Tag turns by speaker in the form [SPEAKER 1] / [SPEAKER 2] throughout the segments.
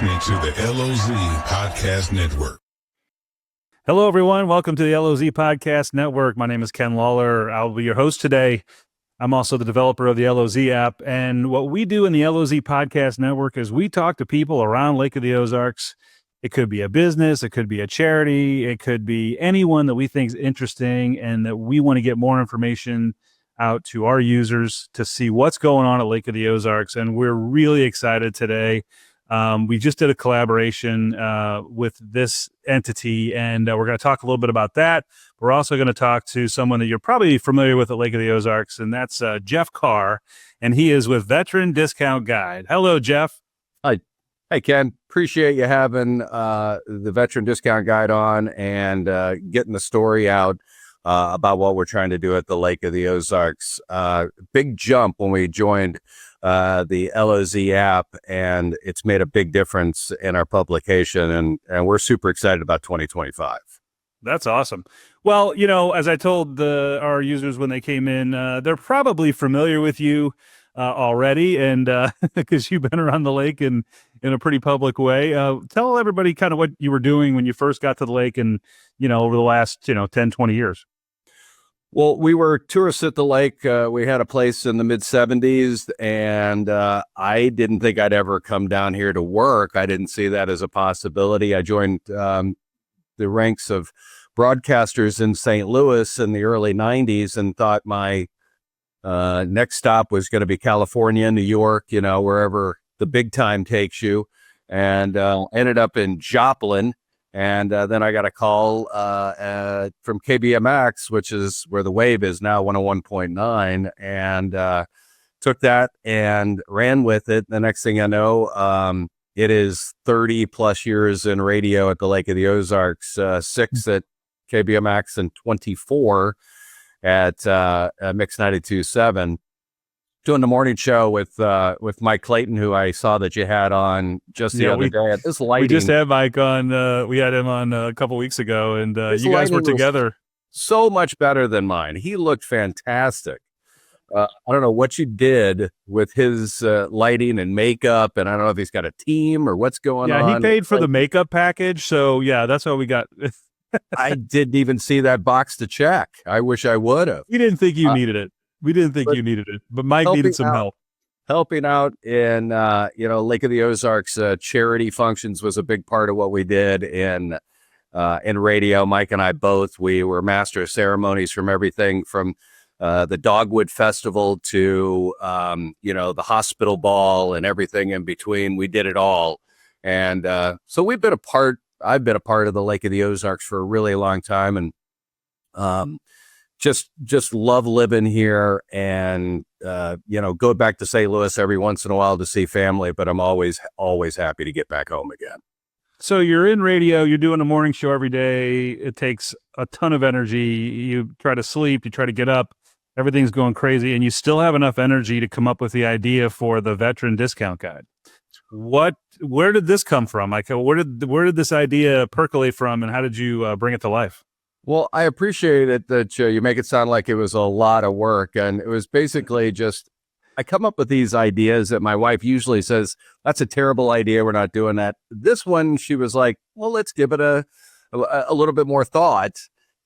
[SPEAKER 1] listening to the LOZ Podcast Network.
[SPEAKER 2] Hello, everyone. Welcome to the LOZ Podcast Network. My name is Ken Lawler. I'll be your host today. I'm also the developer of the LOZ app. And what we do in the LOZ Podcast Network is we talk to people around Lake of the Ozarks. It could be a business. It could be a charity. It could be anyone that we think is interesting and that we want to get more information out to our users to see what's going on at Lake of the Ozarks. And we're really excited today. We just did a collaboration with this entity, and we're going to talk a little bit about that. We're also going to talk to someone that you're probably familiar with at Lake of the Ozarks, and that's Jeff Karr, and he is with Veteran Discount Guide. Hello, Jeff.
[SPEAKER 3] Hi. Hey, Ken. Appreciate you having the Veteran Discount Guide on and getting the story out about what we're trying to do at the Lake of the Ozarks. Big jump when we joined the LOZ app, and it's made a big difference in our publication, and we're super excited about 2025.
[SPEAKER 2] That's awesome. Well, you know, as I told our users when they came in, they're probably familiar with you already, and because you've been around the lake in a pretty public way. Tell everybody kind of what you were doing when you first got to the lake and, you know, over the last, 10, 20 years.
[SPEAKER 3] Well, we were tourists at the lake. We had a place in the mid-'70s, and I didn't think I'd ever come down here to work. I didn't see that as a possibility. I joined the ranks of broadcasters in St. Louis in the early 90s and thought my next stop was going to be California, New York, wherever the big time takes you, and ended up in Joplin. And then I got a call from KBMX, which is where the wave is now, 101.9, and took that and ran with it. The next thing I know, it is 30 plus years in radio at the Lake of the Ozarks, 6 at KBMX and 24 at Mix 92.7. Doing the morning show with Mike Clayton, who I saw that you had on just the other day at this lighting.
[SPEAKER 2] We just had Mike on. We had him on a couple weeks ago, and you guys were together.
[SPEAKER 3] So much better than mine. He looked fantastic. I don't know what you did with his lighting and makeup, and I don't know if he's got a team or what's going on.
[SPEAKER 2] Yeah, he paid for the makeup package, so yeah, that's what we got.
[SPEAKER 3] I didn't even see that box to check. I wish I would have.
[SPEAKER 2] We didn't think you needed it. We didn't think you needed it, but Mike needed some help.
[SPEAKER 3] Helping out in, Lake of the Ozarks charity functions was a big part of what we did in radio. Mike and I both, we were master of ceremonies from everything from the Dogwood Festival to, the hospital ball and everything in between. We did it all. And so I've been a part of the Lake of the Ozarks for a really long time, and just love living here, and go back to St. Louis every once in a while to see family, but I'm always happy to get back home again.
[SPEAKER 2] So you're in radio, you're doing a morning show every day. It takes a ton of energy. You try to sleep, you try to get up, everything's going crazy, and you still have enough energy to come up with the idea for the Veteran Discount Guide. Where did this come from? Like, where did this idea percolate from, and how did you bring it to life?
[SPEAKER 3] Well, I appreciate it that you make it sound like it was a lot of work. And it was basically just, I come up with these ideas that my wife usually says, that's a terrible idea, we're not doing that. This one, she was like, well, let's give it a little bit more thought.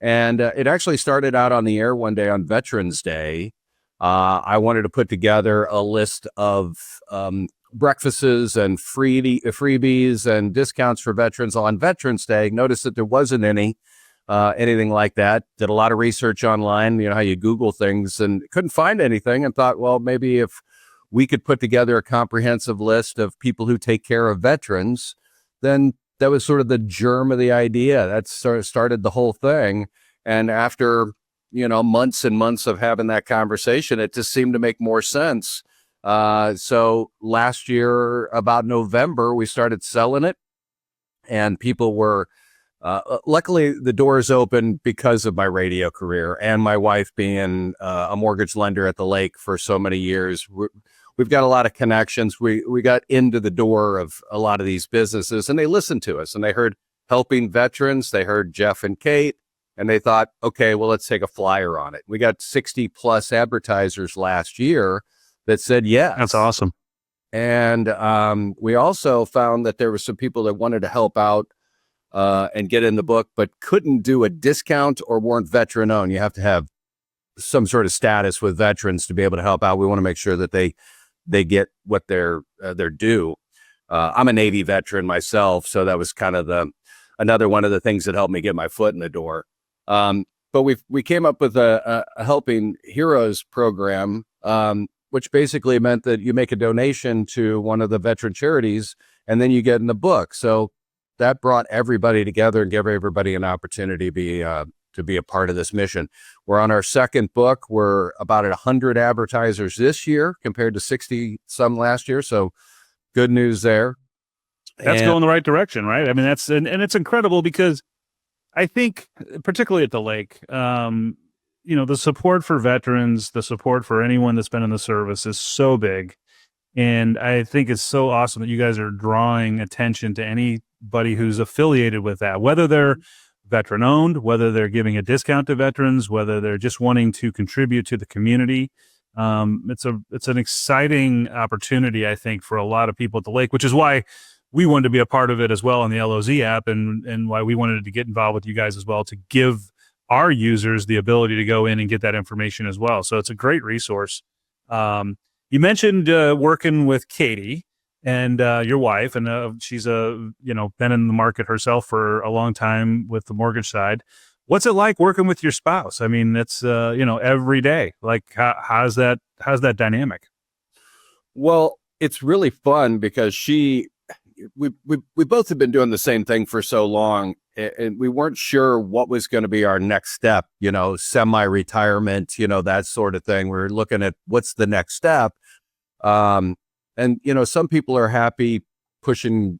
[SPEAKER 3] And it actually started out on the air one day on Veterans Day. I wanted to put together a list of breakfasts and freebies and discounts for veterans on Veterans Day. Noticed that there wasn't anything like that. Did a lot of research online, how you Google things, and couldn't find anything, and thought, well, maybe if we could put together a comprehensive list of people who take care of veterans, then that was sort of the germ of the idea. That started the whole thing. And after, months and months of having that conversation, it just seemed to make more sense. So last year, about November, we started selling it, and people were luckily, the doors opened because of my radio career and my wife being a mortgage lender at the lake for so many years. We've got a lot of connections. We got into the door of a lot of these businesses, and they listened to us, and they heard helping veterans. They heard Jeff and Kate, and they thought, okay, well, let's take a flyer on it. We got 60 plus advertisers last year that said yes.
[SPEAKER 2] That's awesome.
[SPEAKER 3] And we also found that there were some people that wanted to help out and get in the book, but couldn't do a discount or weren't veteran owned. You have to have some sort of status with veterans to be able to help out. We want to make sure that they get what they're due. I'm a Navy veteran myself, so that was kind of another one of the things that helped me get my foot in the door. But we came up with a Helping Heroes program, which basically meant that you make a donation to one of the veteran charities, and then you get in the book. So that brought everybody together and gave everybody an opportunity to be a part of this mission. We're on our second book. We're about at 100 advertisers this year compared to 60 some last year. So good news there.
[SPEAKER 2] That's going the right direction, right? I mean, and it's incredible because I think, particularly at the lake, the support for veterans, the support for anyone that's been in the service is so big. And I think it's so awesome that you guys are drawing attention to anybody who's affiliated with that, whether they're veteran owned, whether they're giving a discount to veterans, whether they're just wanting to contribute to the community. It's an exciting opportunity, I think, for a lot of people at the lake, which is why we wanted to be a part of it as well on the LOZ app, and why we wanted to get involved with you guys as well to give our users the ability to go in and get that information as well. So it's a great resource. You mentioned working with Katie and your wife, and she's been in the market herself for a long time with the mortgage side. What's it like working with your spouse? I mean, it's every day. Like, how's that dynamic?
[SPEAKER 3] Well, it's really fun because we both have been doing the same thing for so long, and we weren't sure what was going to be our next step, semi-retirement, that sort of thing. We're looking at what's the next step. And some people are happy pushing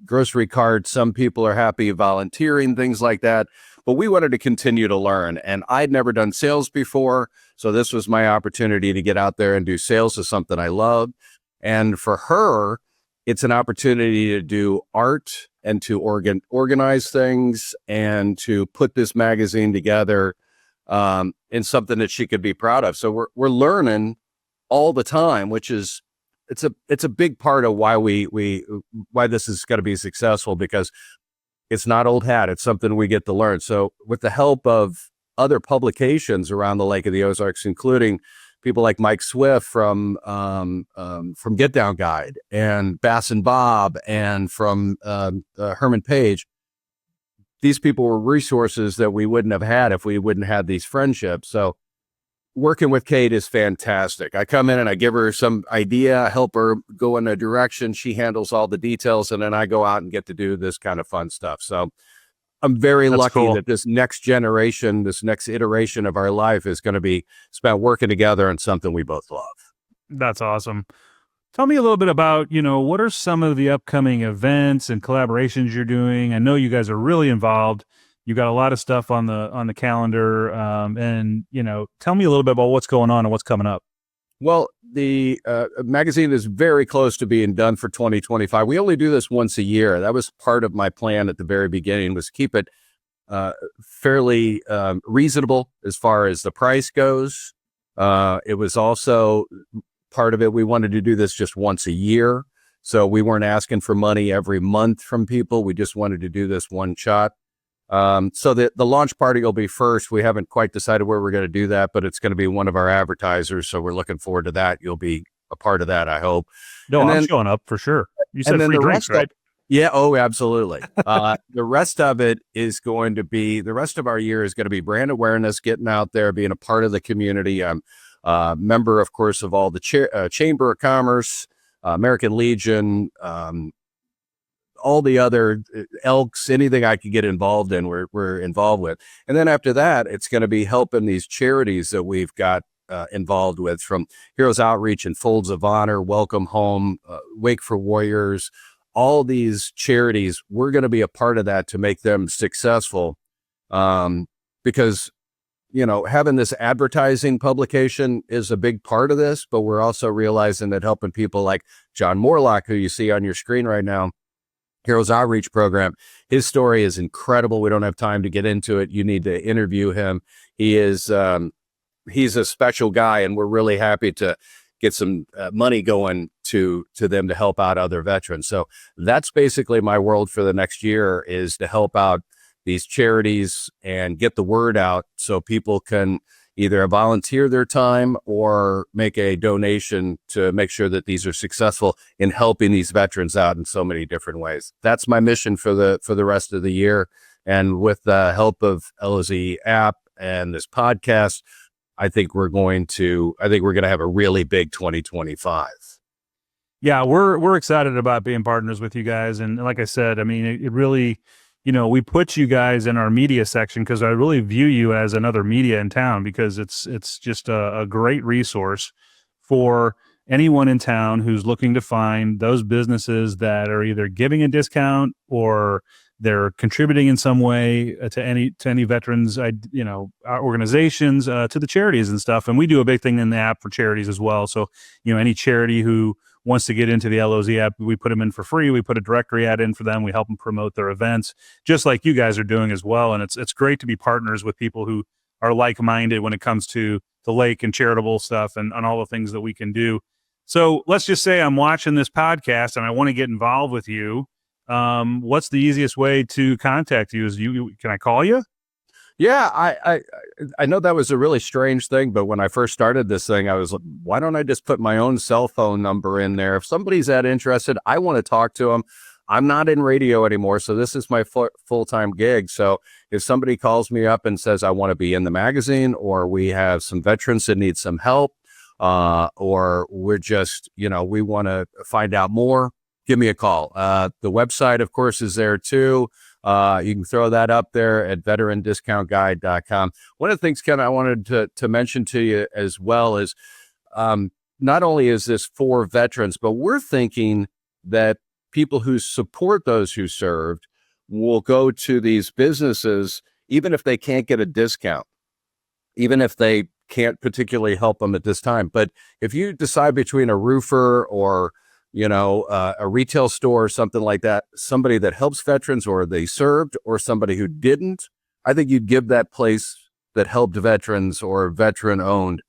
[SPEAKER 3] grocery carts. Some people are happy volunteering, things like that. But we wanted to continue to learn. And I'd never done sales before. So this was my opportunity to get out there and do sales is something I love. And for her, it's an opportunity to do art and to organize things and to put this magazine together in something that she could be proud of. So we're learning all the time, which is it's a big part of why why this is going to be successful, because it's not old hat. It's something we get to learn. So with the help of other publications around the Lake of the Ozarks, including people like Mike Swift from Get Down Guide, and Bass and Bob, and from Herman Page, these people were resources that we wouldn't have had if we wouldn't have these friendships. So working with Kate is fantastic. I come in and I give her some idea, help her go in a direction. She handles all the details, and then I go out and get to do this kind of fun stuff. So I'm very lucky that this next generation, this next iteration of our life is going to be spent working together on something we both love.
[SPEAKER 2] That's awesome. Tell me a little bit about, what are some of the upcoming events and collaborations you're doing? I know you guys are really involved. You got a lot of stuff on the calendar, and tell me a little bit about what's going on and what's coming up.
[SPEAKER 3] Well, the magazine is very close to being done for 2025. We only do this once a year. That was part of my plan at the very beginning, was keep it fairly reasonable as far as the price goes. It was also part of it. We wanted to do this just once a year, so we weren't asking for money every month from people. We just wanted to do this one shot. So the launch party will be first. We haven't quite decided where we're going to do that, but it's going to be one of our advertisers. So we're looking forward to that. You'll be a part of that, I hope.
[SPEAKER 2] No, I'm showing up for sure. You said free drinks, right?
[SPEAKER 3] Yeah. Oh, absolutely. The rest of it is going to be, the rest of our year is going to be brand awareness, getting out there, being a part of the community. I'm a member, of course, of all the Chamber of Commerce, American Legion, all the other Elks, anything I could get involved in, we're involved with. And then after that, it's going to be helping these charities that we've got involved with, from Heroes Outreach and Folds of Honor, Welcome Home, Wake for Warriors, all these charities. We're going to be a part of that to make them successful, because having this advertising publication is a big part of this, but we're also realizing that helping people like John Morlock, who you see on your screen right now, Heroes Outreach Program, his story is incredible. We don't have time to get into it. You need to interview him. He is, he's a special guy, and we're really happy to get some money going to them to help out other veterans. So that's basically my world for the next year, is to help out these charities and get the word out so people can either volunteer their time or make a donation to make sure that these are successful in helping these veterans out in so many different ways. That's my mission for the rest of the year. And with the help of LOZ app and this podcast, I think we're going to have a really big 2025.
[SPEAKER 2] Yeah, we're excited about being partners with you guys. And like I said, I mean, it really, we put you guys in our media section because I really view you as another media in town, because it's just a great resource for anyone in town who's looking to find those businesses that are either giving a discount or they're contributing in some way to any veterans, our organizations, to the charities and stuff. And we do a big thing in the app for charities as well. So, any charity who wants to get into the LOZ app, we put them in for free. We put a directory ad in for them. We help them promote their events, just like you guys are doing as well. And it's great to be partners with people who are like-minded when it comes to the lake and charitable stuff and all the things that we can do. So let's just say I'm watching this podcast and I want to get involved with you. What's the easiest way to contact you? Can I call you?
[SPEAKER 3] Yeah, I know that was a really strange thing, but when I first started this thing, I was like, why don't I just put my own cell phone number in there? If somebody's that interested, I want to talk to them. I'm not in radio anymore, so this is my full-time gig. So if somebody calls me up and says, I want to be in the magazine, or we have some veterans that need some help, or we're just, we want to find out more, give me a call. The website, of course, is there too. You can throw that up there at veterandiscountguide.com. One of the things, Ken, I wanted to mention to you as well is not only is this for veterans, but we're thinking that people who support those who served will go to these businesses, even if they can't get a discount, even if they can't particularly help them at this time. But if you decide between a roofer or a retail store or something like that, somebody that helps veterans or they served or somebody who didn't, I think you'd give that place that helped veterans or veteran owned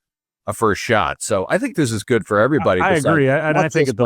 [SPEAKER 3] a first shot. So I think this is good for everybody.
[SPEAKER 2] I agree. I think at the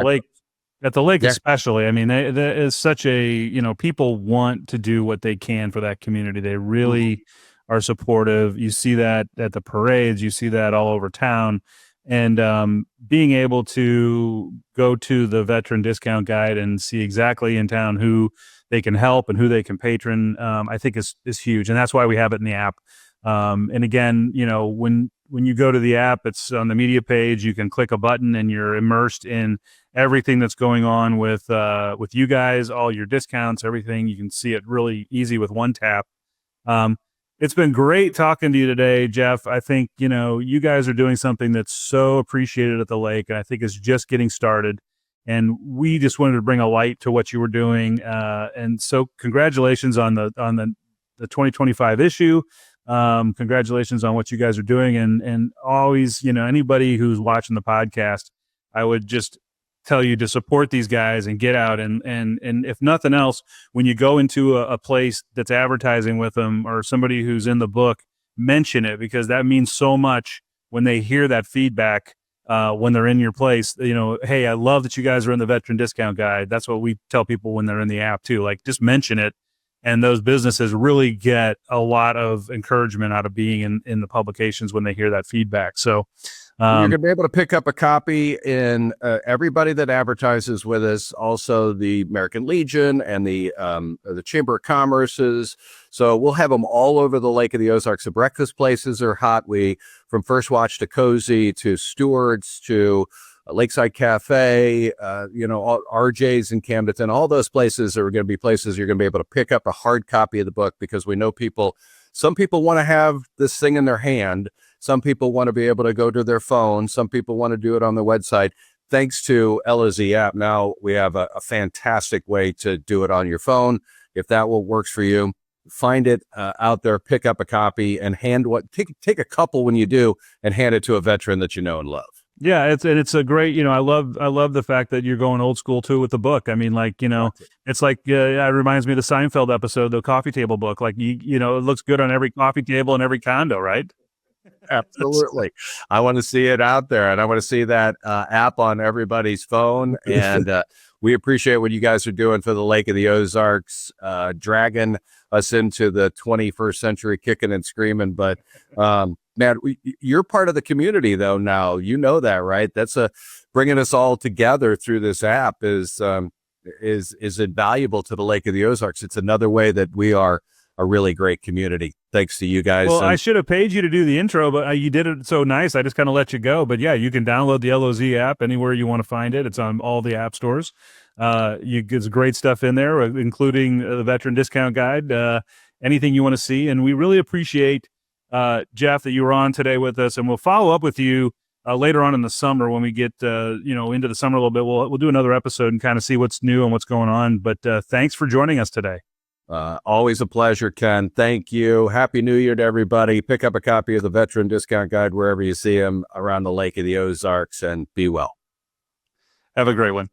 [SPEAKER 2] lake,
[SPEAKER 3] Yeah.
[SPEAKER 2] especially, I mean, there is such a, people want to do what they can for that community. They really are supportive. You see that at the parades, you see that all over town. And being able to go to the Veteran Discount Guide and see exactly in town who they can help and who they can patron, I think is huge. And that's why we have it in the app. And again, when you go to the app, it's on the media page. You can click a button and you're immersed in everything that's going on with you guys, all your discounts, everything. You can see it really easy with one tap. It's been great talking to you today, Jeff. I think, you guys are doing something that's so appreciated at the lake, and I think it's just getting started. And we just wanted to bring a light to what you were doing. And so congratulations on the 2025 issue. Congratulations on what you guys are doing. And always, anybody who's watching the podcast, I would just tell you to support these guys and get out and if nothing else, when you go into a place that's advertising with them or somebody who's in the book, mention it, because that means so much when they hear that feedback when they're in your place. Hey, I love that you guys are in the Veteran Discount Guide. That's what we tell people when they're in the app too. Like, just mention it, and those businesses really get a lot of encouragement out of being in the publications when they hear that feedback. So
[SPEAKER 3] you're going to be able to pick up a copy in everybody that advertises with us, also the American Legion and the Chamber of Commerce's. So we'll have them all over the Lake of the Ozarks. The breakfast places are hot. From First Watch to Cozy to Stewart's to Lakeside Cafe, all RJ's in Camden, all those places are going to be places you're going to be able to pick up a hard copy of the book, because we know some people want to have this thing in their hand. Some people want to be able to go to their phone. Some people want to do it on the website. Thanks to LOZ app, now we have a fantastic way to do it on your phone. If that works for you, find it out there, pick up a copy, and take a couple when you do, and hand it to a veteran that you know and love.
[SPEAKER 2] Yeah, it's a great, I love the fact that you're going old school too with the book. I mean, it's like, it reminds me of the Seinfeld episode, the coffee table book. Like, it looks good on every coffee table and every condo, right?
[SPEAKER 3] Absolutely. I want to see it out there, and I want to see that app on everybody's phone. And we appreciate what you guys are doing for the Lake of the Ozarks, dragging us into the 21st century, kicking and screaming. But man, you're part of the community, though. Now you know that, right? That's bringing us all together through this app is invaluable to the Lake of the Ozarks. It's another way that we are a really great community. Thanks to you guys.
[SPEAKER 2] Well, I should have paid you to do the intro, but you did it so nice. I just kind of let you go. But yeah, you can download the LOZ app anywhere you want to find it. It's on all the app stores. There's great stuff in there, including the veteran discount guide, anything you want to see. And we really appreciate, Jeff, that you were on today with us. And we'll follow up with you later on in the summer when we get into the summer a little bit. We'll do another episode and kind of see what's new and what's going on. But thanks for joining us today.
[SPEAKER 3] Always a pleasure, Ken. Thank you. Happy New Year to everybody. Pick up a copy of the Veteran Discount Guide wherever you see them around the Lake of the Ozarks, and be well.
[SPEAKER 2] Have a great one.